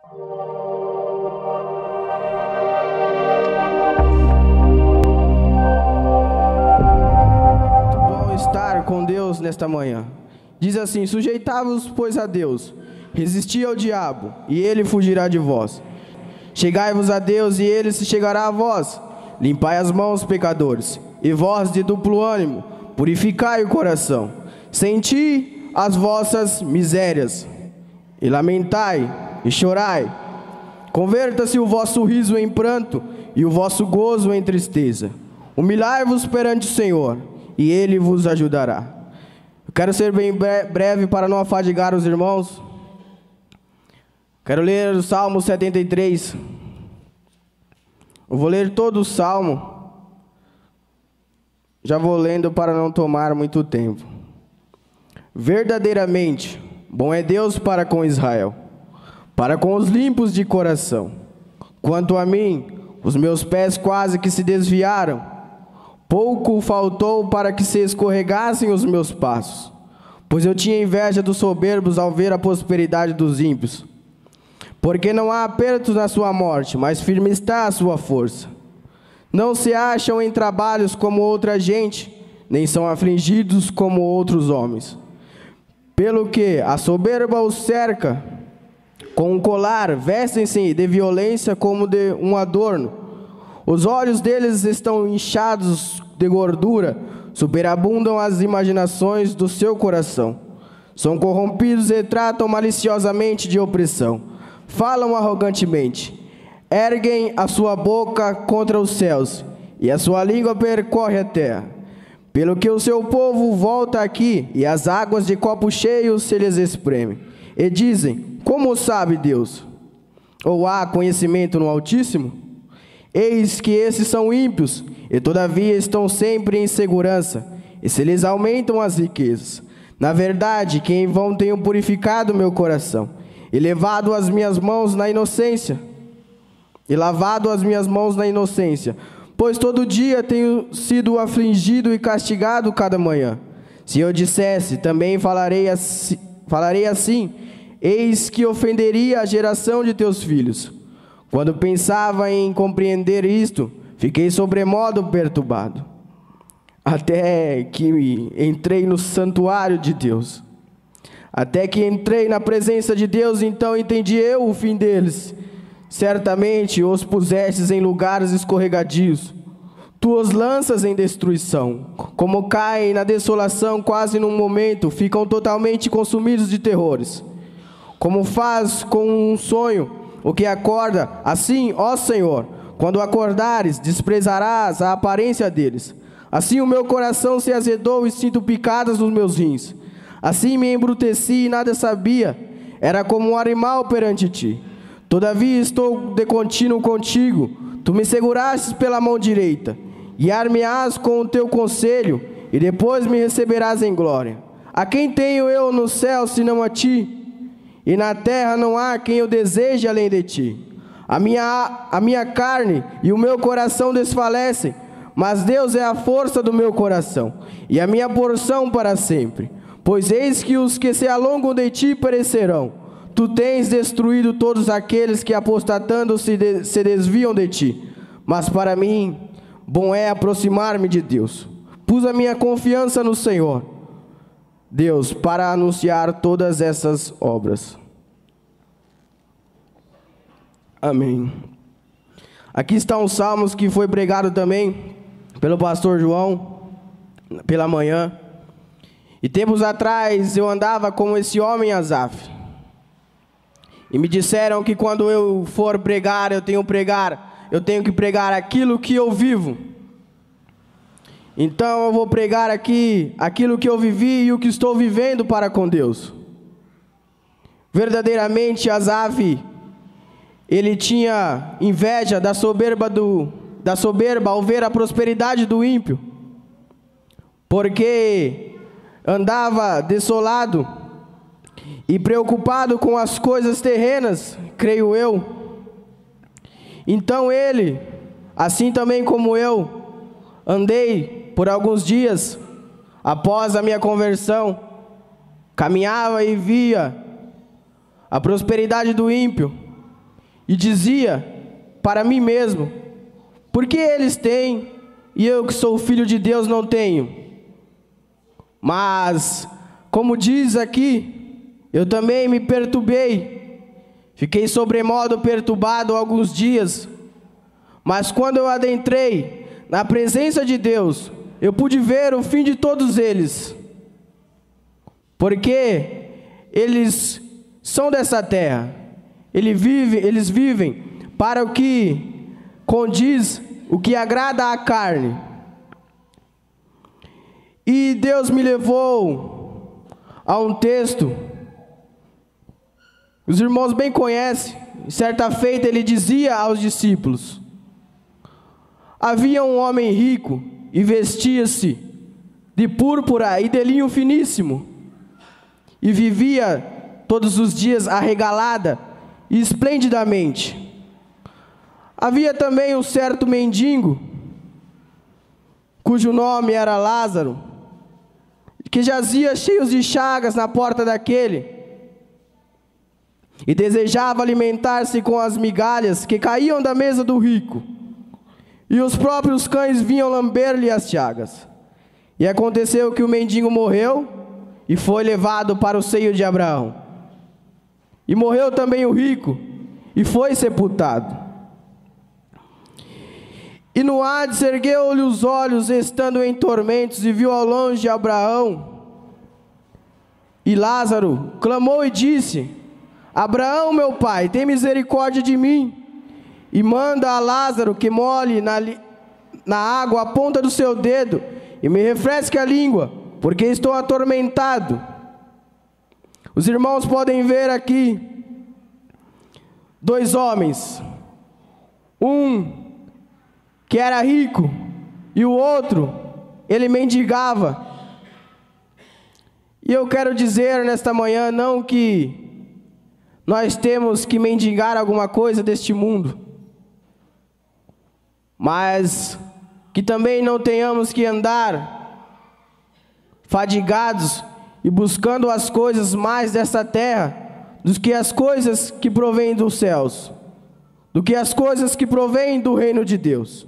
Bom estar com Deus nesta manhã. Diz assim: sujeitai-vos, pois, a Deus, resisti ao diabo, e ele fugirá de vós. Chegai-vos a Deus, e ele se chegará a vós. Limpai as mãos, pecadores, e vós de duplo ânimo, purificai o coração. Senti as vossas misérias, e lamentai, e chorai. Converta-se o vosso riso em pranto, e o vosso gozo em tristeza. Humilhai-vos perante o Senhor, e Ele vos ajudará. Eu quero ser bem breve para não afadigar os irmãos. Quero ler o Salmo 73. Eu vou ler todo o Salmo. Já vou lendo para não tomar muito tempo. Verdadeiramente, bom é Deus para com Israel, para com os limpos de coração. Quanto a mim, os meus pés quase que se desviaram. Pouco faltou para que se escorregassem os meus passos, pois eu tinha inveja dos soberbos ao ver a prosperidade dos ímpios. Porque não há apertos na sua morte, mas firme está a sua força. Não se acham em trabalhos como outra gente, nem são afligidos como outros homens. Pelo que a soberba os cerca com um colar, vestem-se de violência como de um adorno. Os olhos deles estão inchados de gordura, superabundam as imaginações do seu coração. São corrompidos e tratam maliciosamente de opressão. Falam arrogantemente, erguem a sua boca contra os céus, e a sua língua percorre a terra. Pelo que o seu povo volta aqui, e as águas de copo cheio se lhes espremem. E dizem: como sabe Deus? Ou há conhecimento no Altíssimo? Eis que esses são ímpios, e todavia estão sempre em segurança, e se lhes aumentam as riquezas. Na verdade, que em vão tenho purificado meu coração, e levado as minhas mãos na inocência, pois todo dia tenho sido afligido e castigado cada manhã. Se eu dissesse, também falarei assim, eis que ofenderia a geração de teus filhos. Quando pensava em compreender isto, fiquei sobremodo perturbado, até que entrei no santuário de Deus. Até que entrei na presença de Deus, então entendi eu o fim deles. Certamente os pusestes em lugares escorregadios. Tu os lanças em destruição. Como caem na desolação quase num momento, ficam totalmente consumidos de terrores. Como faz com um sonho o que acorda, assim, ó Senhor, quando acordares, desprezarás a aparência deles. Assim o meu coração se azedou e sinto picadas nos meus rins. Assim me embruteci e nada sabia. Era como um animal perante ti. Todavia estou de contínuo contigo. Tu me segurastes pela mão direita. Guiar-me-ás com o teu conselho, e depois me receberás em glória. A quem tenho eu no céu, senão a ti? E na terra não há quem eu deseje além de ti. A minha carne e o meu coração desfalecem, mas Deus é a força do meu coração, e a minha porção para sempre. Pois eis que os que se alongam de ti perecerão. Tu tens destruído todos aqueles que apostatando se desviam de ti. Mas para mim, bom é aproximar-me de Deus. Pus a minha confiança no Senhor, Deus, para anunciar todas essas obras. Amém. Aqui está um salmos que foi pregado também pelo pastor João, pela manhã. E tempos atrás eu andava como esse homem Asaf. E me disseram que quando eu for pregar, eu tenho que pregar aquilo que eu vivo. Então eu vou pregar aqui aquilo que eu vivi e o que estou vivendo para com Deus. Verdadeiramente Asaf, ele tinha inveja da soberba ao ver a prosperidade do ímpio, porque andava desolado e preocupado com as coisas terrenas, creio eu. Então ele, assim também como eu, andei por alguns dias após a minha conversão, caminhava e via a prosperidade do ímpio, e dizia para mim mesmo: por que eles têm e eu, que sou filho de Deus, não tenho? Mas, como diz aqui, eu também me perturbei, fiquei sobremodo perturbado alguns dias, mas quando eu adentrei na presença de Deus, eu pude ver o fim de todos eles, porque eles são dessa terra, eles vivem para o que condiz, o que agrada à carne. E Deus me levou a um texto, os irmãos bem conhecem. Certa feita ele dizia aos discípulos: havia um homem rico e vestia-se de púrpura e de linho finíssimo, e vivia todos os dias arregalada e esplendidamente. Havia também um certo mendigo, cujo nome era Lázaro, que jazia cheio de chagas na porta daquele, e desejava alimentar-se com as migalhas que caíam da mesa do rico, e os próprios cães vinham lamber-lhe as chagas. E aconteceu que o mendigo morreu e foi levado para o seio de Abraão. E morreu também o rico e foi sepultado. E no Hades ergueu-lhe os olhos, estando em tormentos, e viu ao longe Abraão e Lázaro. Clamou e disse: Abraão, meu pai, tem misericórdia de mim, e manda a Lázaro que molhe na água a ponta do seu dedo, e me refresque a língua, porque estou atormentado. Os irmãos podem ver aqui dois homens, um que era rico, e o outro, ele mendigava. E eu quero dizer nesta manhã, não que nós temos que mendigar alguma coisa deste mundo, mas que também não tenhamos que andar fadigados e buscando as coisas mais dessa terra, do que as coisas que provêm dos céus, do que as coisas que provêm do reino de Deus.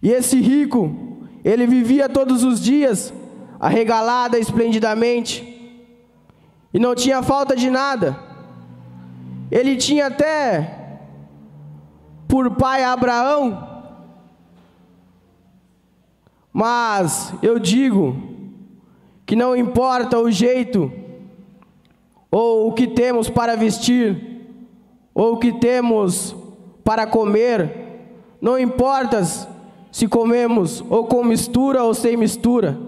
E esse rico, ele vivia todos os dias arregalado esplendidamente, e não tinha falta de nada. Ele tinha até por pai Abraão, mas eu digo que não importa o jeito, ou o que temos para vestir, ou o que temos para comer, não importa se comemos ou com mistura ou sem mistura,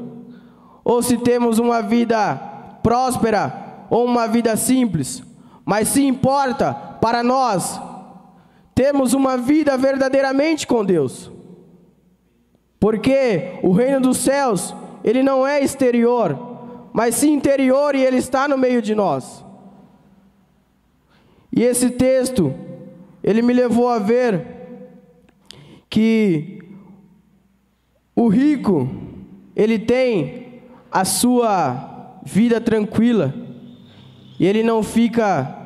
ou se temos uma vida próspera ou uma vida simples, mas se importa para nós termos uma vida verdadeiramente com Deus, porque o reino dos céus, ele não é exterior, mas sim interior, e ele está no meio de nós. E esse texto, ele me levou a ver que o rico, ele tem a sua vida tranquila, e ele não fica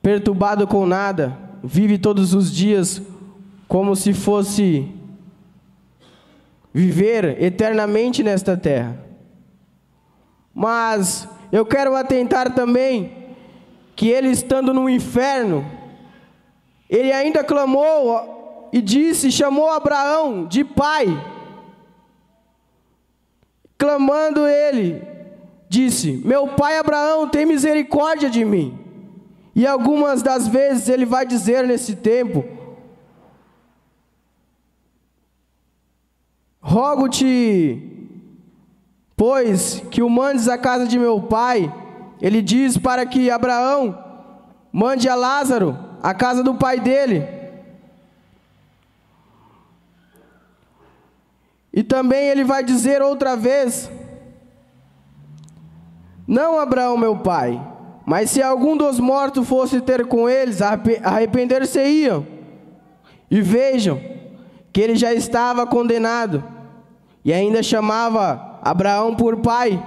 perturbado com nada, vive todos os dias como se fosse viver eternamente nesta terra. Mas eu quero atentar também que ele, estando no inferno, ele ainda clamou e disse, chamou Abraão de pai. Clamando ele, disse: meu pai Abraão, tem misericórdia de mim. E algumas das vezes ele vai dizer nesse tempo: rogo-te, pois, que o mandes à casa de meu pai. Ele diz para que Abraão mande a Lázaro à casa do pai dele. E também ele vai dizer outra vez: não, Abraão, meu pai, mas se algum dos mortos fosse ter com eles, arrepender-se-iam. E vejam que ele já estava condenado, e ainda chamava Abraão por pai.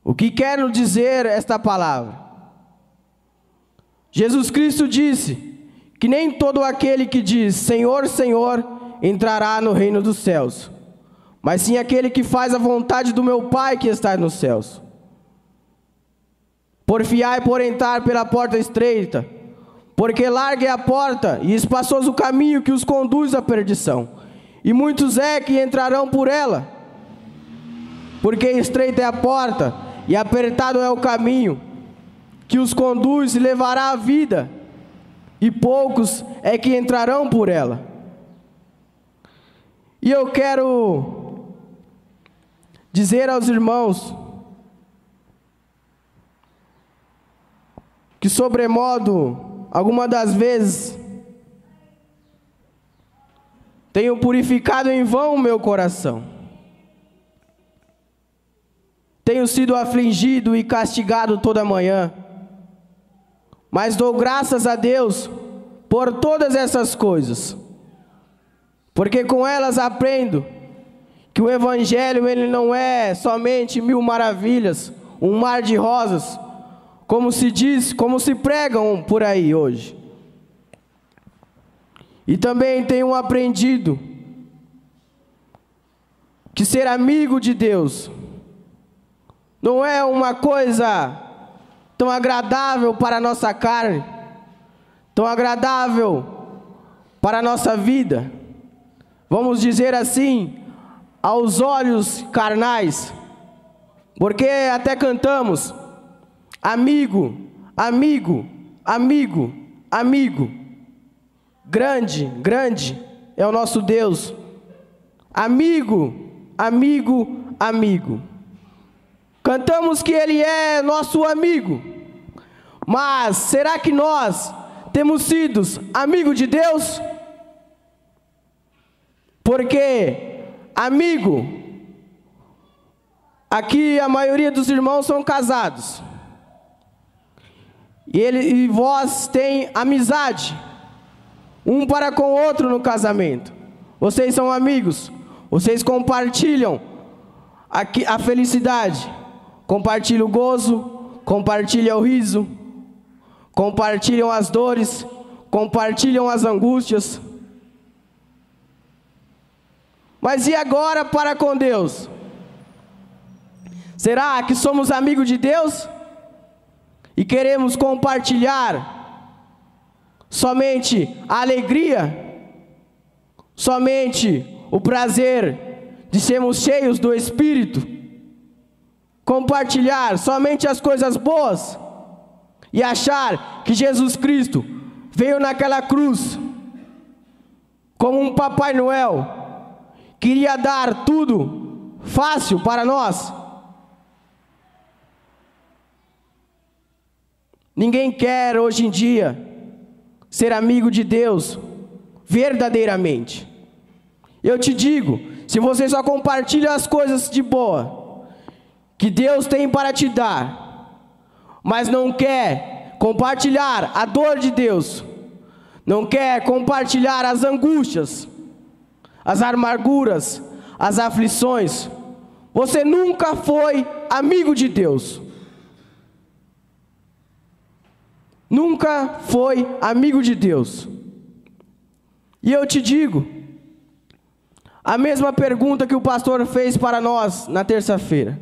O que quer dizer esta palavra? Jesus Cristo disse que nem todo aquele que diz Senhor, Senhor entrará no reino dos céus, mas sim aquele que faz a vontade do meu Pai que está nos céus. Porfiai por entrar pela porta estreita, porque larga é a porta e espaçoso o caminho que os conduz à perdição, e muitos é que entrarão por ela. Porque estreita é a porta e apertado é o caminho que os conduz e levará à vida, e poucos é que entrarão por ela. E eu quero dizer aos irmãos que, sobremodo, algumas das vezes, tenho purificado em vão o meu coração. Tenho sido afligido e castigado toda manhã, mas dou graças a Deus por todas essas coisas, porque com elas aprendo que o Evangelho ele não é somente 1000 maravilhas, um mar de rosas, como se diz, como se pregam por aí hoje. E também tenho aprendido que ser amigo de Deus não é uma coisa tão agradável para a nossa carne, tão agradável para a nossa vida, vamos dizer assim, aos olhos carnais, porque até cantamos, amigo, amigo, amigo, amigo, grande, grande é o nosso Deus, amigo, amigo, amigo. Cantamos que Ele é nosso amigo, mas será que nós temos sido amigos de Deus? Porque amigo, aqui a maioria dos irmãos são casados, e vós tem amizade, um para com o outro no casamento. Vocês são amigos, vocês compartilham a felicidade, compartilham o gozo, compartilham o riso, compartilham as dores, compartilham as angústias. Mas e agora para com Deus? Será que somos amigos de Deus? E queremos compartilhar somente a alegria, somente o prazer de sermos cheios do Espírito, compartilhar somente as coisas boas e achar que Jesus Cristo veio naquela cruz como um Papai Noel, queria dar tudo fácil para nós. Ninguém quer hoje em dia ser amigo de Deus verdadeiramente. Eu te digo, se você só compartilha as coisas de boa que Deus tem para te dar, mas não quer compartilhar a dor de Deus, não quer compartilhar as angústias, as amarguras, as aflições, você nunca foi amigo de Deus. Nunca foi amigo de Deus. E eu te digo, a mesma pergunta que o pastor fez para nós na terça-feira: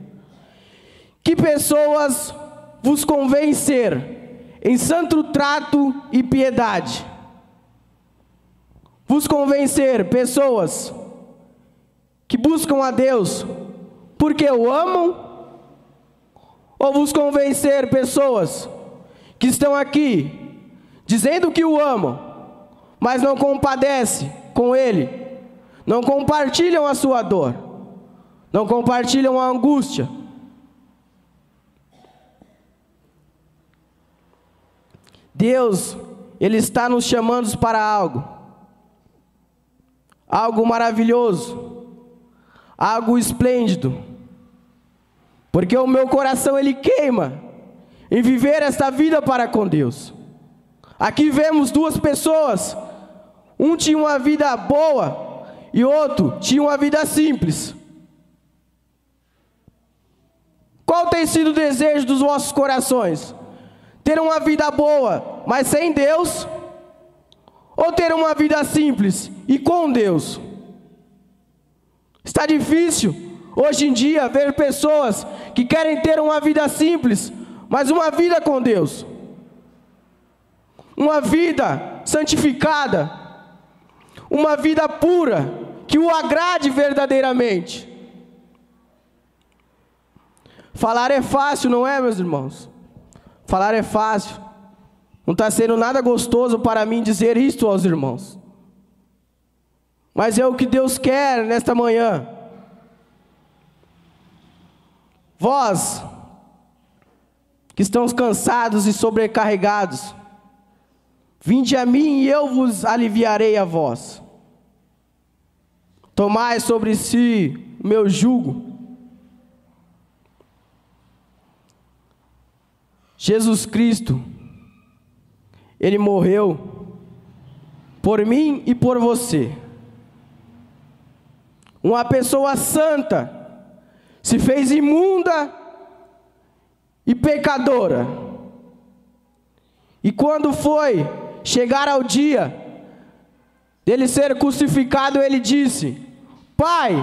que pessoas vos convém ser em santo trato e piedade? Vos convém ser pessoas que buscam a Deus porque o amam? Ou vos convém ser pessoas que estão aqui dizendo que o amam, mas não compadecem com Ele, não compartilham a sua dor, não compartilham a angústia? Deus, Ele está nos chamando para algo maravilhoso, algo esplêndido, porque o meu coração ele queima em viver esta vida para com Deus. Aqui vemos duas pessoas, um tinha uma vida boa e outro tinha uma vida simples. Qual tem sido o desejo dos vossos corações? Ter uma vida boa, mas sem Deus? Ou ter uma vida simples e com Deus? Está difícil hoje em dia ver pessoas que querem ter uma vida simples, mas uma vida com Deus. Uma vida santificada, uma vida pura, que o agrade verdadeiramente. Falar é fácil, não é, meus irmãos? Falar é fácil. Não está sendo nada gostoso para mim dizer isto aos irmãos. Mas é o que Deus quer nesta manhã. Vós, que estão cansados e sobrecarregados, vinde a mim e eu vos aliviarei a vós. Tomai sobre si o meu jugo. Jesus Cristo, Ele morreu por mim e por você. Uma pessoa santa se fez imunda e pecadora. E quando foi chegar ao dia dele ser crucificado, ele disse: Pai,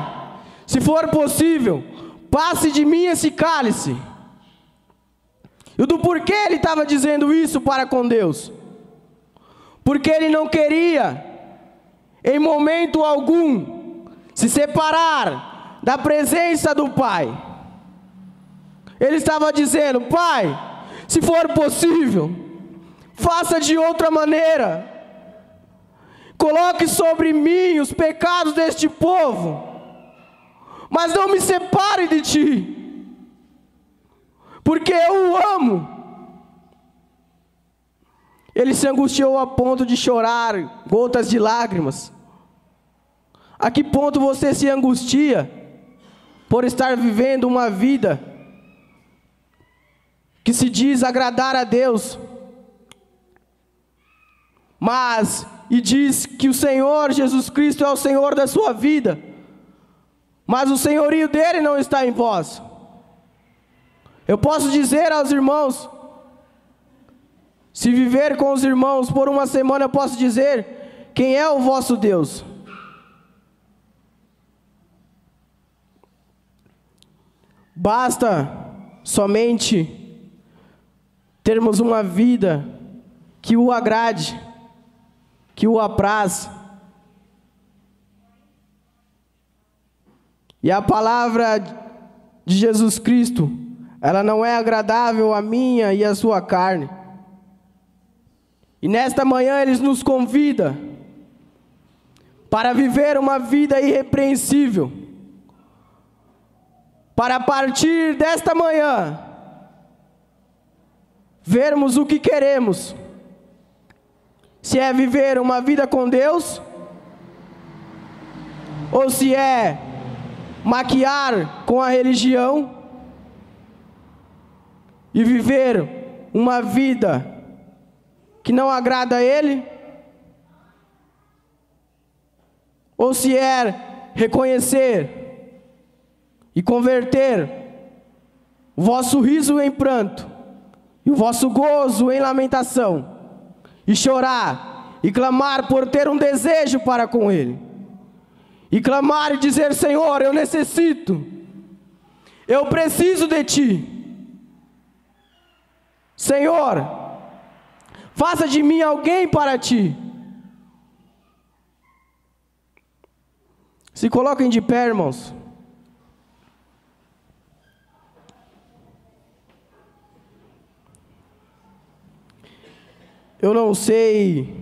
se for possível, passe de mim esse cálice. E do porquê ele estava dizendo isso para com Deus? Porque ele não queria, em momento algum, se separar da presença do Pai. Ele estava dizendo: Pai, se for possível, faça de outra maneira. Coloque sobre mim os pecados deste povo, mas não me separe de Ti, porque eu o amo. Ele se angustiou a ponto de chorar gotas de lágrimas. A que ponto você se angustia por estar vivendo uma vida que se diz agradar a Deus, mas e diz que o Senhor Jesus Cristo é o Senhor da sua vida, mas o senhorio dele não está em vós? Eu posso dizer aos irmãos, se viver com os irmãos por uma semana, eu posso dizer quem é o vosso Deus. Basta somente termos uma vida que o agrade, que o apraz. E a palavra de Jesus Cristo, ela não é agradável à minha e à sua carne. E nesta manhã Ele nos convida para viver uma vida irrepreensível, para a partir desta manhã vermos o que queremos, se é viver uma vida com Deus, ou se é maquiar com a religião e viver uma vida que não agrada a Ele, ou se é reconhecer e converter o vosso riso em pranto e o vosso gozo em lamentação, e chorar e clamar por ter um desejo para com Ele, e clamar e dizer: Senhor, eu necessito, eu preciso de Ti. Senhor, faça de mim alguém para Ti. Se coloquem de pé, irmãos. Eu não sei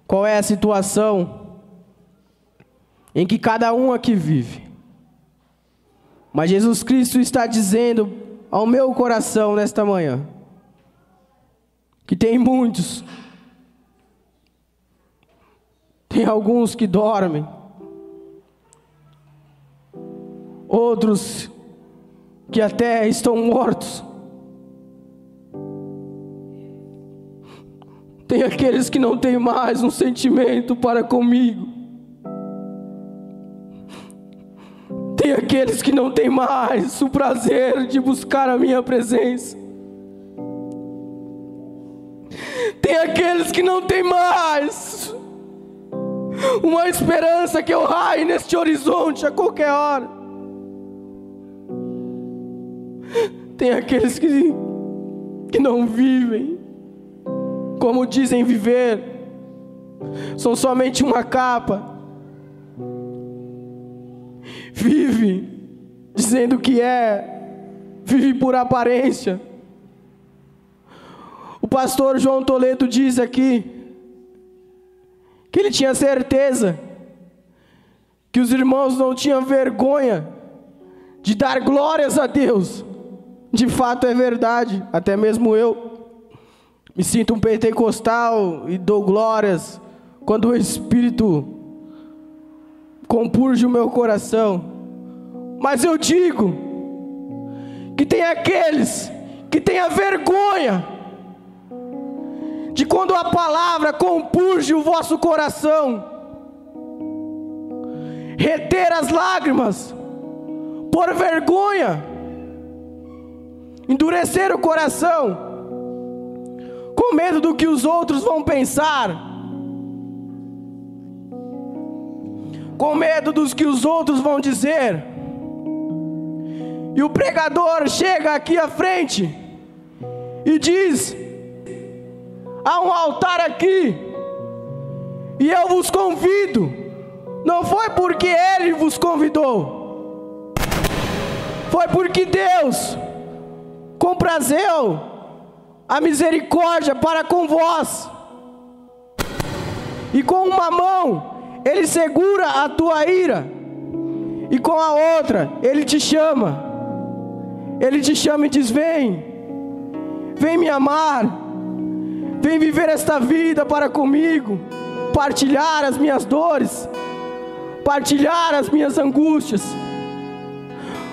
qual é a situação em que cada um aqui vive, mas Jesus Cristo está dizendo ao meu coração nesta manhã que tem muitos, tem alguns que dormem, outros que até estão mortos, tem aqueles que não têm mais um sentimento para comigo, tem aqueles que não têm mais o prazer de buscar a minha presença. Tem aqueles que não têm mais uma esperança que eu raie neste horizonte a qualquer hora. Tem aqueles que não vivem como dizem viver, são somente uma capa. Vive dizendo que vive por aparência. O pastor João Toledo diz aqui que ele tinha certeza que os irmãos não tinham vergonha de dar glórias a Deus. De fato é verdade, até mesmo eu me sinto um pentecostal e dou glórias quando o Espírito compurge o meu coração. Mas eu digo que tem aqueles que têm a vergonha de quando a palavra compurge o vosso coração, reter as lágrimas, por vergonha, endurecer o coração, com medo do que os outros vão pensar, com medo dos que os outros vão dizer. E o pregador chega aqui à frente e diz: há um altar aqui, e eu vos convido. Não foi porque ele vos convidou, foi porque Deus comprazeu a misericórdia para com vós, e com uma mão ele segura a tua ira, e com a outra ele te chama e diz: vem me amar, vem viver esta vida para comigo, partilhar as minhas dores, partilhar as minhas angústias.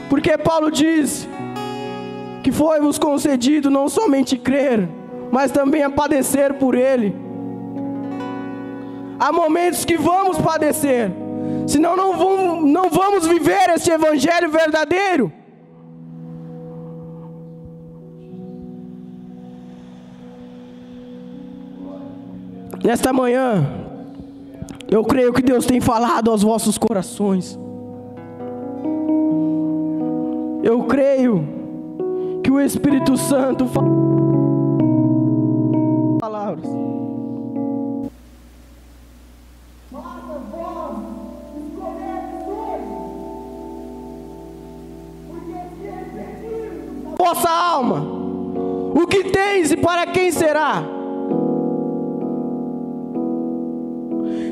Porque Paulo diz que foi-vos concedido não somente crer, mas também a padecer por Ele. Há momentos que vamos padecer, senão não vamos viver este evangelho verdadeiro. Nesta manhã, eu creio que Deus tem falado aos vossos corações. Eu creio que o Espírito Santo fala palavras. Vossa alma, o que tens e para quem será?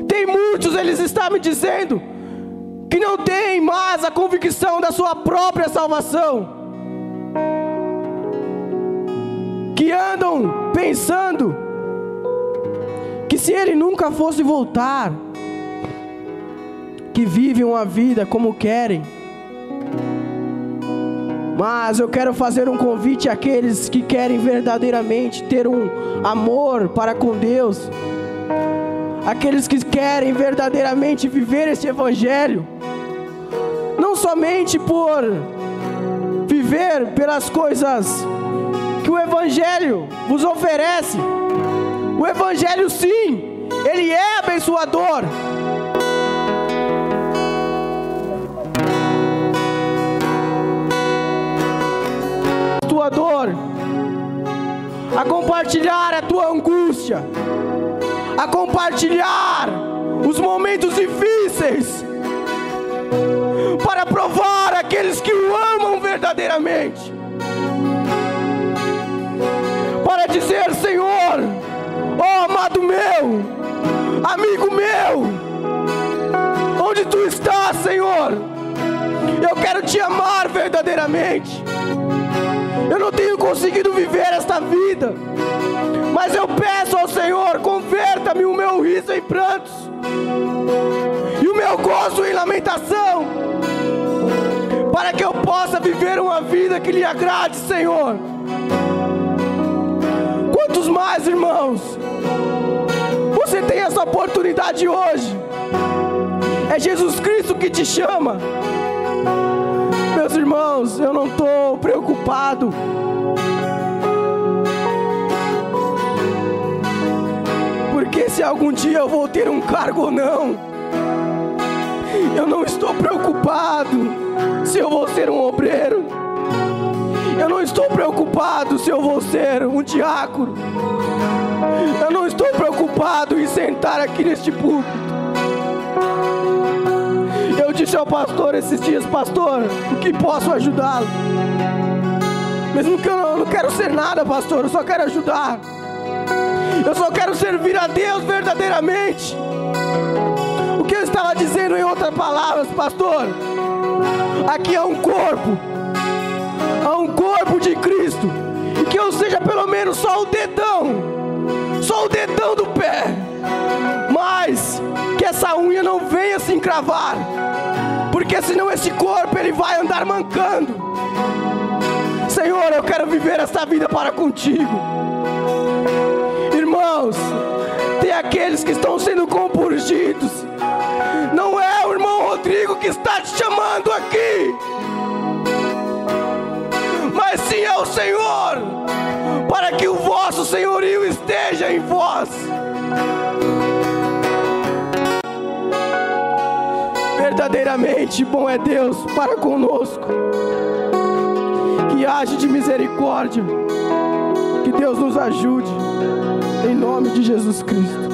Tem muitos, eles estão me dizendo, que não têm mais a convicção da sua própria salvação, que andam pensando que se ele nunca fosse voltar, que vivem uma vida como querem. Mas eu quero fazer um convite àqueles que querem verdadeiramente ter um amor para com Deus, aqueles que querem verdadeiramente viver este evangelho, não somente por viver pelas coisas que o evangelho vos oferece. O evangelho, sim, ele é abençoador, tua dor, a compartilhar a tua angústia, a compartilhar os momentos difíceis, para provar aqueles que o amam verdadeiramente, para dizer: Senhor, ó amado meu, amigo meu, onde tu estás, Senhor? Eu quero te amar verdadeiramente. Eu não tenho conseguido viver esta vida, mas eu peço ao Senhor: converta-me o meu riso em prantos e o meu gozo em lamentação, para que eu possa viver uma vida que lhe agrade, Senhor. Quantos mais, irmãos, você tem essa oportunidade hoje? É Jesus Cristo que te chama. Meus irmãos, eu não estou preocupado se algum dia eu vou ter um cargo ou não. Eu não estou preocupado se eu vou ser um obreiro. Eu não estou preocupado se eu vou ser um diácono. Eu não estou preocupado em sentar aqui neste púlpito. Eu disse ao pastor esses dias: pastor, o que posso ajudá-lo? Mesmo que eu não quero ser nada, pastor, eu só quero ajudar. Eu só quero servir a Deus verdadeiramente. O que eu estava dizendo em outras palavras, pastor? Aqui há um corpo de Cristo, e que eu seja pelo menos só o dedão do pé, mas que essa unha não venha se encravar, porque senão esse corpo ele vai andar mancando. Senhor, eu quero viver esta vida para contigo. Irmãos, tem aqueles que estão sendo compungidos. Não é o irmão Rodrigo que está te chamando aqui, mas sim é o Senhor, para que o vosso senhorio esteja em vós. Verdadeiramente bom é Deus para conosco, que age de misericórdia. Que Deus nos ajude, em nome de Jesus Cristo.